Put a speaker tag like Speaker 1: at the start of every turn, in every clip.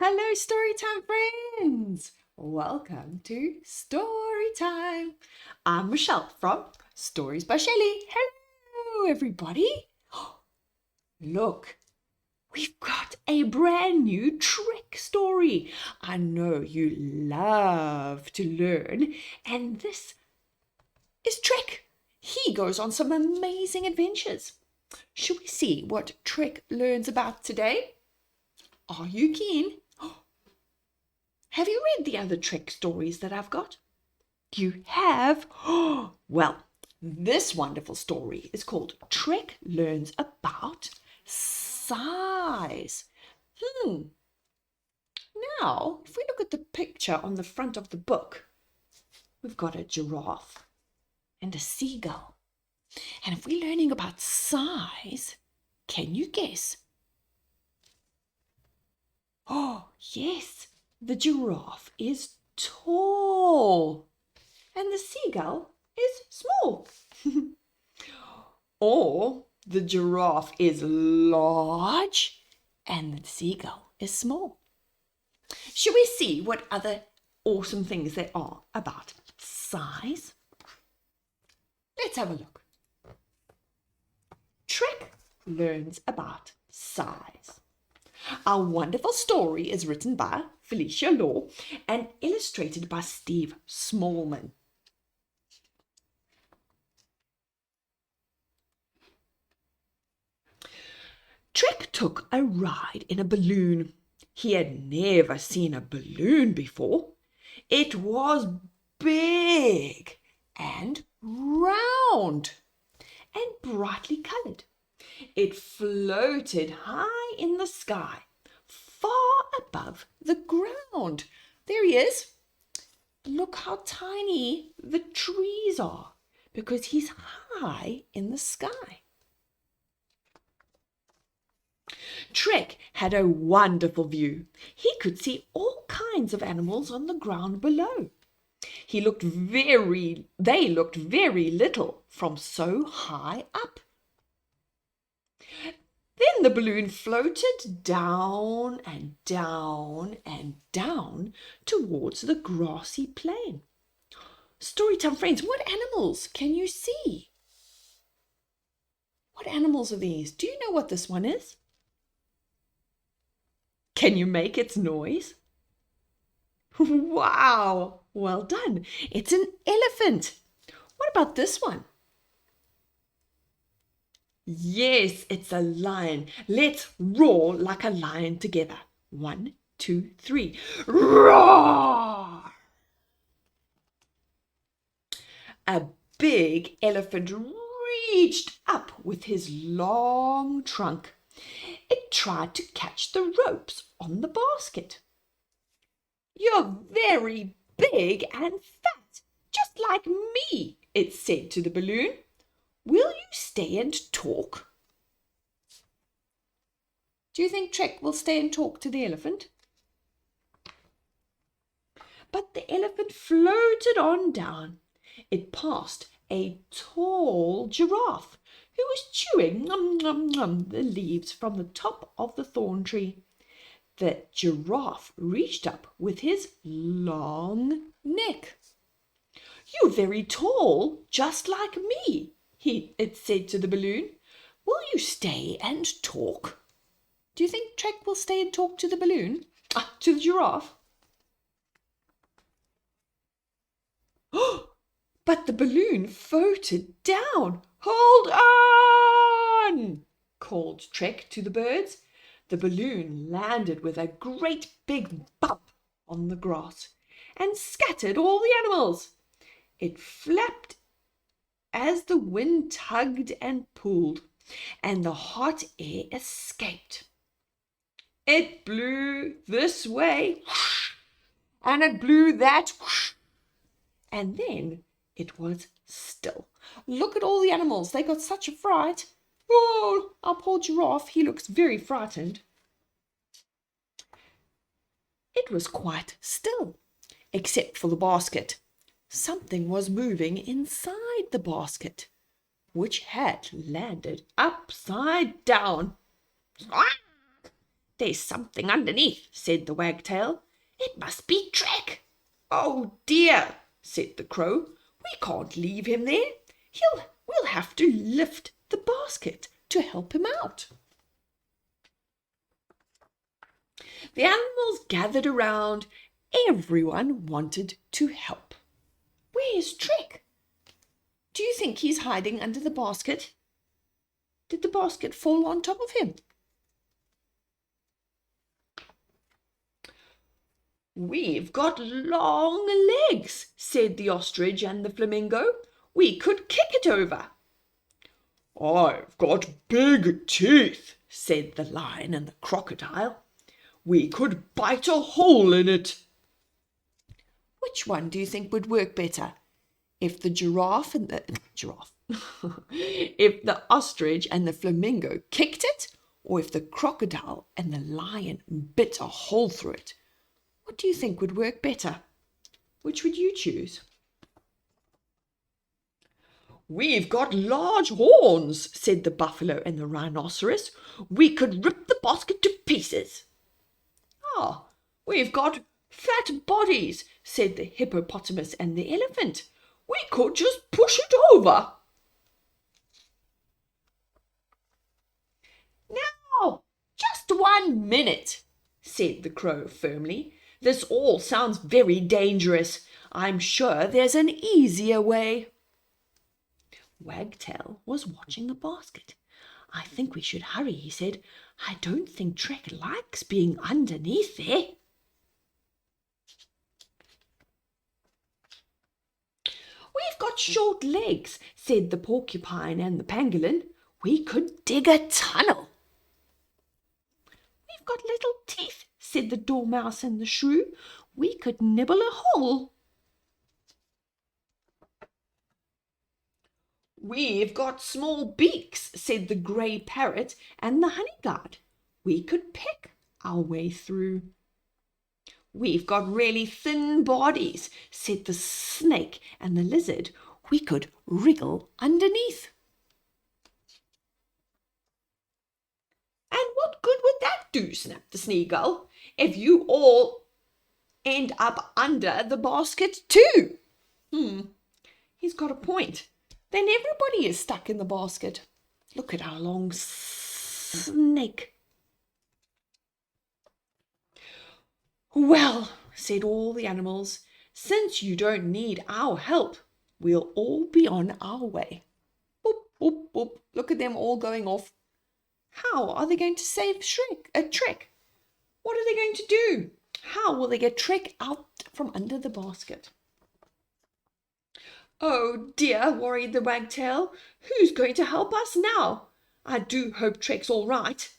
Speaker 1: Hello, Storytime friends! Welcome to Storytime. I'm Michelle from Stories by Shelley. Hello, everybody. Look, we've got a brand new trick story. I know you love to learn, and this is Trick. He goes on some amazing adventures. Should we see what Trick learns about today? Are you keen? Have you read the other Trick stories that I've got? You have? Well, this wonderful story is called Trick Learns About Size. Now, if we look at the picture on the front of the book, we've got a giraffe and a seagull. And if we're learning about size, can you guess? Oh, yes, the giraffe is tall and the seagull is small. Or the giraffe is large and the seagull is small. Shall we see what other awesome things there are about size? Let's have a look. Trick learns about size. Our wonderful story is written by Felicia and illustrated by Steve Smallman. Trick took a ride in a balloon. He had never seen a balloon before. It was big and round and brightly coloured. It floated high in the sky, far above the ground. There he is. Look how tiny the trees are, because he's high in the sky. Trick had a wonderful view. He could see all kinds of animals on the ground below. They looked very little from so high up. Then the balloon floated down and down and down towards the grassy plain. Storytime friends, what animals can you see? What animals are these? Do you know what this one is? Can you make its noise? Wow, well done. It's an elephant. What about this one? Yes, it's a lion. Let's roar like a lion together. 1, 2, 3. Roar! A big elephant reached up with his long trunk. It tried to catch the ropes on the basket. You're very big and fat, just like me, it said to the balloon. Will you stay and talk? Do you think Trick will stay and talk to the elephant? But the elephant floated on down. It passed a tall giraffe who was chewing the leaves from the top of the thorn tree. The giraffe reached up with his long neck. You're very tall, just like me, it said to the balloon. Will you stay and talk? Do you think Trick will stay and talk to the balloon? To the giraffe? But the balloon floated down. Hold on, called Trick to the birds. The balloon landed with a great big bump on the grass and scattered all the animals. It flapped as the wind tugged and pulled, and the hot air escaped. It blew this way, and it blew that, and then it was still. Look at all the animals. They got such a fright. Oh, our poor giraffe, he looks very frightened. It was quite still, except for the basket. Something was moving inside the basket, which had landed upside down. There's something underneath, said the wagtail. It must be Trek. Oh dear, said the crow. We can't leave him there. We'll have to lift the basket to help him out. The animals gathered around. Everyone wanted to help. Where's Trek? Do you think he's hiding under the basket? Did the basket fall on top of him? We've got long legs, said the ostrich and the flamingo. We could kick it over. I've got big teeth, said the lion and the crocodile. We could bite a hole in it. Which one do you think would work better? If the giraffe and the if the ostrich and the flamingo kicked it, or if the crocodile and the lion bit a hole through it? What do you think would work better? Which would you choose? We've got large horns, said the buffalo and the rhinoceros. We could rip the basket to pieces. Ah, we've got fat bodies, said the hippopotamus and the elephant. We could just push it over. Now, just 1 minute, said the crow firmly. This all sounds very dangerous. I'm sure there's an easier way. Wagtail was watching the basket. I think we should hurry, he said. I don't think Trek likes being underneath there. We've got short legs, said the porcupine and the pangolin. We could dig a tunnel. We've got little teeth, said the dormouse and the shrew. We could nibble a hole. We've got small beaks, said the grey parrot and the honeyguide. We could pick our way through. We've got really thin bodies, said the snake and the lizard. We could wriggle underneath. And what good would that do, snapped the seagull, if you all end up under the basket too? He's got a point. Then everybody is stuck in the basket. Look at our long snake. Well, said all the animals, since you don't need our help, we'll all be on our way. Boop, boop, boop. Look at them all going off. How are they going to save Trek? What are they going to do? How will they get Trek out from under the basket? Oh dear, worried the wagtail. Who's going to help us now? I do hope Trek's all right.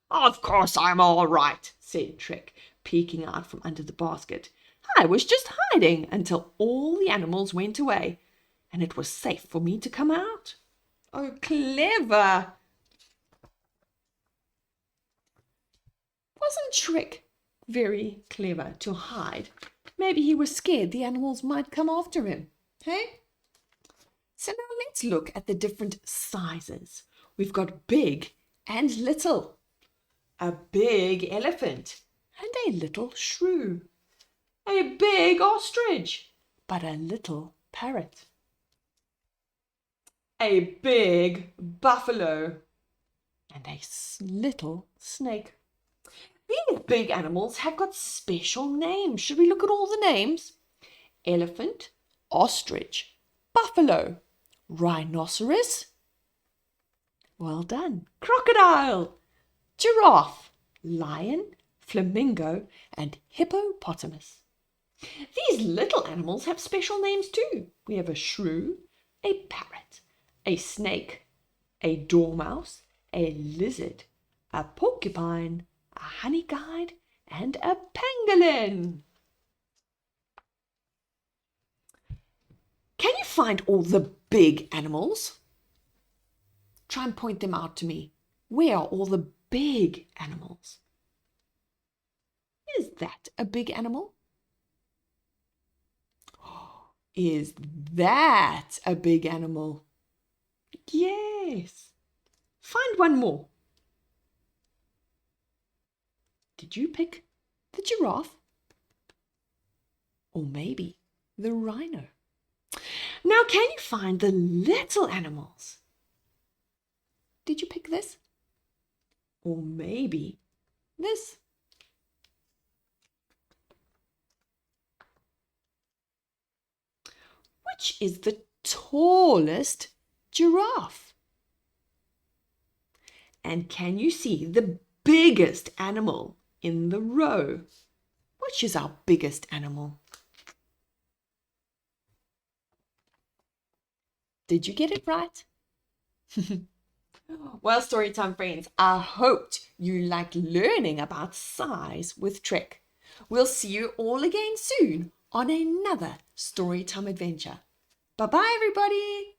Speaker 1: Of course I'm all right, said Trek, peeking out from under the basket. I was just hiding until all the animals went away, and it was safe for me to come out. Oh, clever! Wasn't Trek very clever to hide? Maybe he was scared the animals might come after him. Hey? So now let's look at the different sizes. We've got big and little. A big elephant and a little shrew. A big ostrich, but a little parrot. A big buffalo and a little snake. These big animals have got special names. Should we look at all the names? Elephant, ostrich, buffalo, rhinoceros. Well done. Crocodile, giraffe, lion, flamingo, and hippopotamus. These little animals have special names too. We have a shrew, a parrot, a snake, a dormouse, a lizard, a porcupine, a honeyguide, and a pangolin. Can you find all the big animals? Try and point them out to me. Where are all the big animals? Is that a big animal? Is that a big animal? Yes. Find one more. Did you pick the giraffe? Or maybe the rhino? Now, can you find the little animals? Did you pick this? Or maybe this? Which is the tallest giraffe? And can you see the biggest animal in the row? Which is our biggest animal? Did you get it right? Well, Storytime friends, I hoped you liked learning about size with Trek. We'll see you all again soon on another Storytime adventure. Bye-bye, everybody.